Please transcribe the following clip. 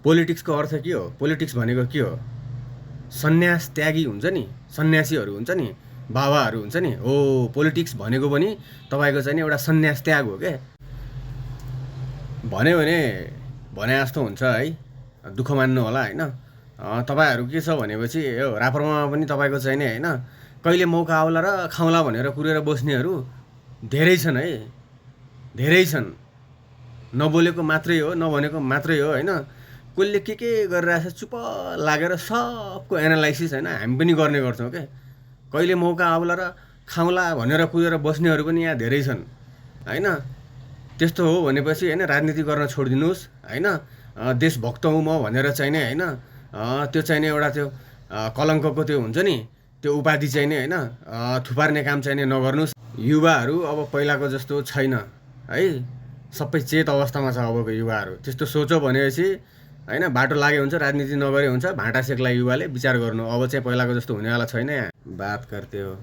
पोलिटिक्सको अर्थ के हो? पोलिटिक्स भनेको के हो? सन्यास त्यागी हुन्छ नि, सन्यासीहरू हुन्छ नि, बाबाहरू हुन्छ नि, हो पोलिटिक्स भनेको पनि तपाईँको चाहिँ नि एउटा सन्यास त्याग हो क्या। भन्यो भने भने जस्तो हुन्छ है, दुःख मान्नु होला होइन। तपाईँहरू के छ भनेपछि यो राप्रपामा पनि तपाईँको चाहिँ नि होइन, कहिले मौका आउला र खाउँला भनेर कुरेर बस्नेहरू धेरै छन् है, धेरै छन्। नबोलेको मात्रै हो, नभनेको मात्रै हो होइन। कसले के गरिरहेछ चुप लागेर सबको एनालाइसिस होइन हामी पनि गर्ने गर्छौँ क्या। कहिले मौका आउला र खाउँला भनेर कुदेर बस्नेहरू पनि यहाँ धेरै छन् होइन। त्यस्तो हो भनेपछि होइन राजनीति गर्न छोडिदिनुहोस् होइन। देशभक्त हुँ म भनेर चाहिँ नि होइन, त्यो चाहिँ नि एउटा त्यो कलङ्कको त्यो हुन्छ नि, त्यो उपाधि चाहिँ नि होइन थुपार्ने काम चाहिँ नि नगर्नुहोस्। युवाहरू अब पहिलाको जस्तो छैन है, सबै चेत अवस्थामा छ अबको युवाहरू। त्यस्तो सोच्यो भनेपछि होइन बाटो लागे हुन्छ, राजनीति नगरे हुन्छ, भाँटा सेक्ला युवाले विचार गर्नु। अब चाहिँ पहिलाको जस्तो हुनेवाला छैन यहाँ। बात गर्थे हो।